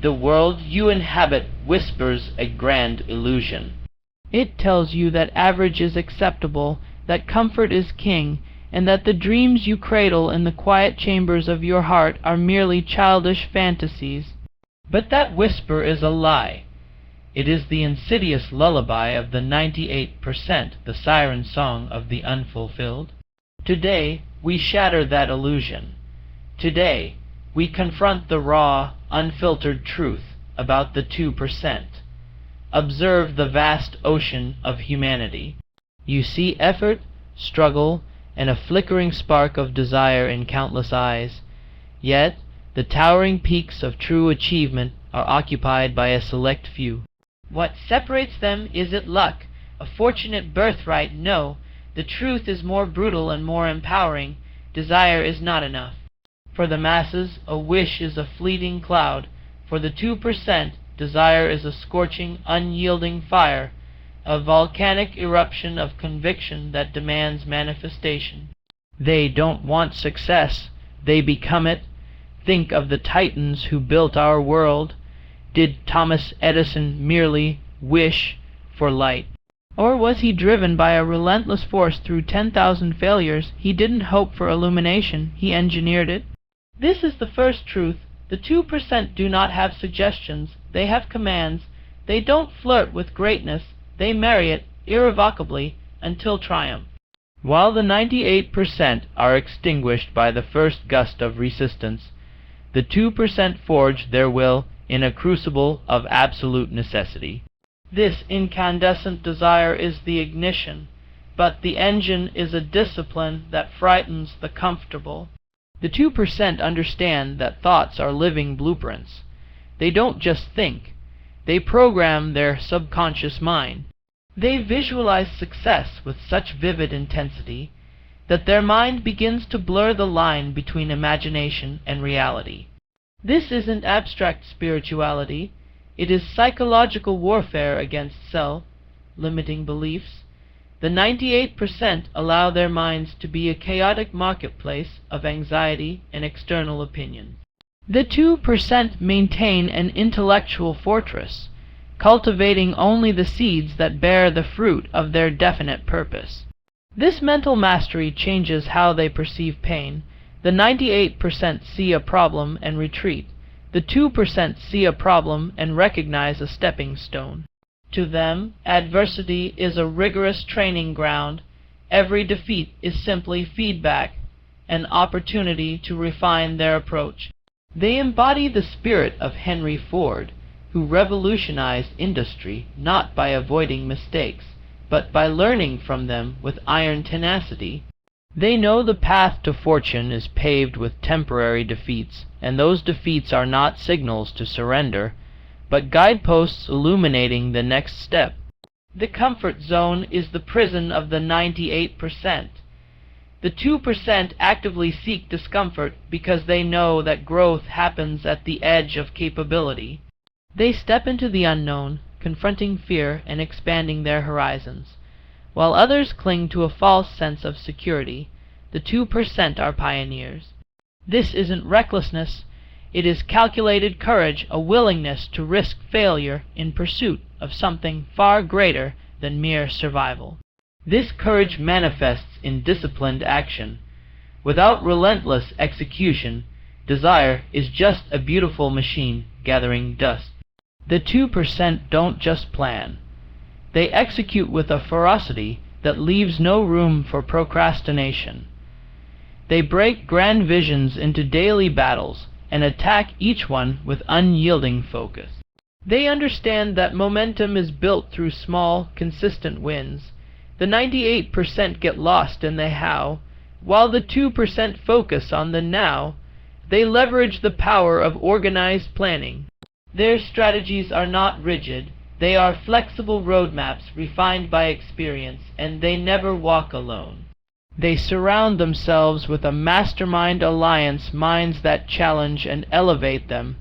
The world you inhabit whispers a grand illusion. It tells you that average is acceptable, that comfort is king, and that the dreams you cradle in the quiet chambers of your heart are merely childish fantasies. But that whisper is a lie. It is the insidious lullaby of the 98%, the siren song of the unfulfilled. Today, we shatter that illusion. Today, we confront the raw, unfiltered truth about the 2%. Observe the vast ocean of humanity. You see effort, struggle, and a flickering spark of desire in countless eyes. Yet, the towering peaks of true achievement are occupied by a select few. What separates them, is it luck, a fortunate birthright? No, the truth is more brutal and more empowering. Desire is not enough. For the masses, a wish is a fleeting cloud. For the 2%, desire is a scorching, unyielding fire, a volcanic eruption of conviction that demands manifestation. They don't want success, they become it. Think of the titans who built our world. Did Thomas Edison merely wish for light? Or was he driven by a relentless force through 10,000 failures? He didn't hope for illumination, he engineered it. This is the first truth. The 2% do not have suggestions, they have commands. They don't flirt with greatness, they marry it irrevocably until triumph. While the 98% are extinguished by the first gust of resistance, the 2% forge their will in a crucible of absolute necessity. This incandescent desire is the ignition, but the engine is a discipline that frightens the comfortable. The 2% understand that thoughts are living blueprints. They don't just think, they program their subconscious mind. They visualize success with such vivid intensity that their mind begins to blur the line between imagination and reality. This isn't abstract spirituality, it is psychological warfare against self-limiting beliefs. The 98% allow their minds to be a chaotic marketplace of anxiety and external opinion. The 2% maintain an intellectual fortress, cultivating only the seeds that bear the fruit of their definite purpose. This mental mastery changes how they perceive pain. The 98% see a problem and retreat. The 2% see a problem and recognize a stepping stone. To them, adversity is a rigorous training ground. Every defeat is simply feedback, an opportunity to refine their approach. They embody the spirit of Henry Ford, who revolutionized industry not by avoiding mistakes, but by learning from them with iron tenacity. They know the path to fortune is paved with temporary defeats, and those defeats are not signals to surrender, but guideposts illuminating the next step. The comfort zone is the prison of the 98%. The 2% actively seek discomfort because they know that growth happens at the edge of capability. They step into the unknown, confronting fear and expanding their horizons. While others cling to a false sense of security, the 2% are pioneers. This isn't recklessness, it is calculated courage, a willingness to risk failure in pursuit of something far greater than mere survival. This courage manifests in disciplined action. Without relentless execution, desire is just a beautiful machine gathering dust. The 2% don't just plan. They execute with a ferocity that leaves no room for procrastination. They break grand visions into daily battles and attack each one with unyielding focus. They understand that momentum is built through small, consistent wins. The 98% get lost in the how, while the 2% focus on the now. They leverage the power of organized planning. Their strategies are not rigid, they are flexible roadmaps refined by experience, and they never walk alone. They surround themselves with a mastermind alliance, minds that challenge and elevate them.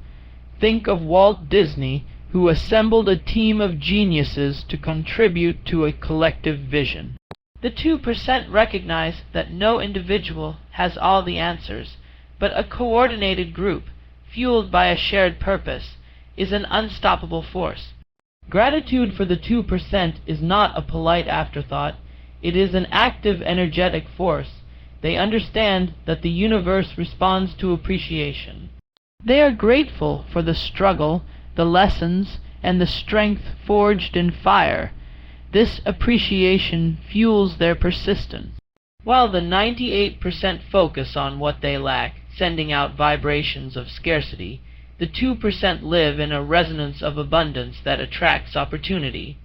Think of Walt Disney, who assembled a team of geniuses to contribute to a collective vision. The 2% recognize that no individual has all the answers, but a coordinated group, fueled by a shared purpose, is an unstoppable force. Gratitude for the 2% is not a polite afterthought. It is an active, energetic force. They understand that the universe responds to appreciation. They are grateful for the struggle, the lessons, and the strength forged in fire. This appreciation fuels their persistence. While the 98% focus on what they lack, sending out vibrations of scarcity, the 2% live in a resonance of abundance that attracts opportunity.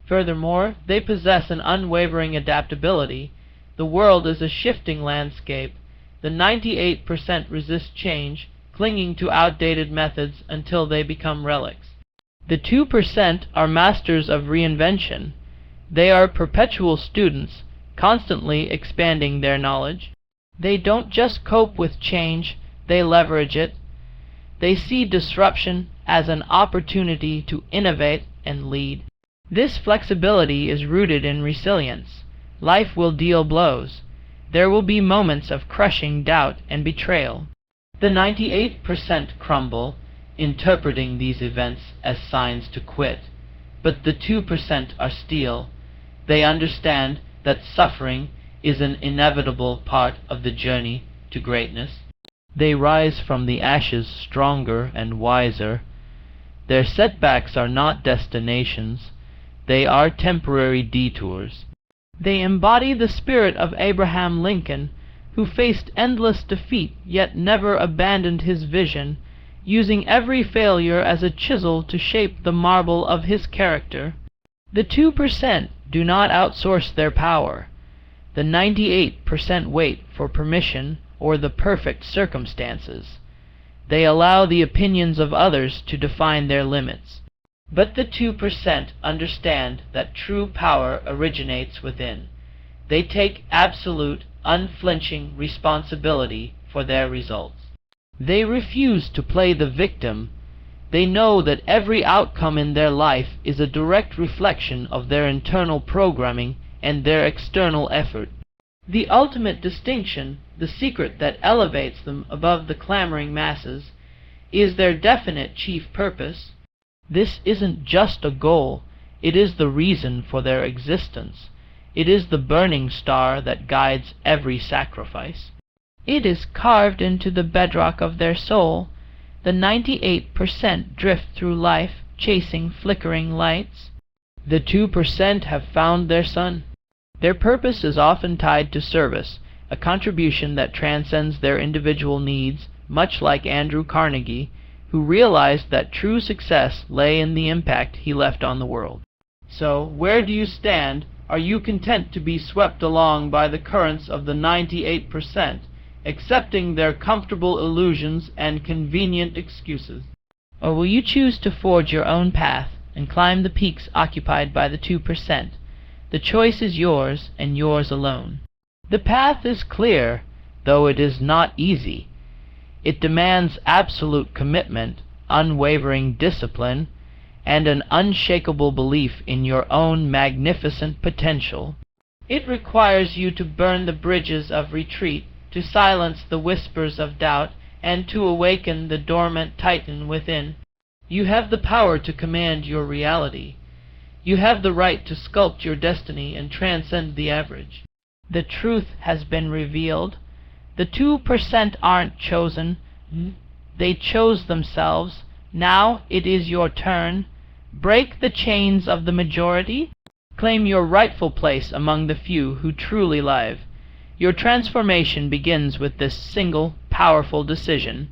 Furthermore, they possess an unwavering adaptability. The world is a shifting landscape. The 98% resist change, clinging to outdated methods until they become relics. The 2% are masters of reinvention. They are perpetual students, constantly expanding their knowledge. They don't just cope with change, they leverage it. They see disruption as an opportunity to innovate and lead. This flexibility is rooted in resilience. Life will deal blows. There will be moments of crushing doubt and betrayal. The 98% crumble, interpreting these events as signs to quit. But the 2% are steel. They understand that suffering is an inevitable part of the journey to greatness. They rise from the ashes stronger and wiser. Their setbacks are not destinations. They are temporary detours. They embody the spirit of Abraham Lincoln, who faced endless defeat yet never abandoned his vision, using every failure as a chisel to shape the marble of his character. The 2% do not outsource their power. The 98% wait for permission or the perfect circumstances. They allow the opinions of others to define their limits. But the 2% understand that true power originates within. They take absolute, unflinching responsibility for their results. They refuse to play the victim. They know that every outcome in their life is a direct reflection of their internal programming and their external effort. The ultimate distinction, the secret that elevates them above the clamoring masses, is their definite chief purpose. This isn't just a goal, it is the reason for their existence. It is the burning star that guides every sacrifice. It is carved into the bedrock of their soul. The 98% drift through life, chasing flickering lights. The 2% have found their sun. Their purpose is often tied to service, a contribution that transcends their individual needs, much like Andrew Carnegie, who realized that true success lay in the impact he left on the world. So, where do you stand? Are you content to be swept along by the currents of the 98%, accepting their comfortable illusions and convenient excuses? Or will you choose to forge your own path and climb the peaks occupied by the 2%? The choice is yours, and yours alone. The path is clear, though it is not easy. It demands absolute commitment, unwavering discipline, and an unshakable belief in your own magnificent potential. It requires you to burn the bridges of retreat, to silence the whispers of doubt, and to awaken the dormant titan within. You have the power to command your reality. You have the right to sculpt your destiny and transcend the average. The truth has been revealed. The 2% aren't chosen. They chose themselves. Now it is your turn. Break the chains of the majority. Claim your rightful place among the few who truly live. Your transformation begins with this single, powerful decision.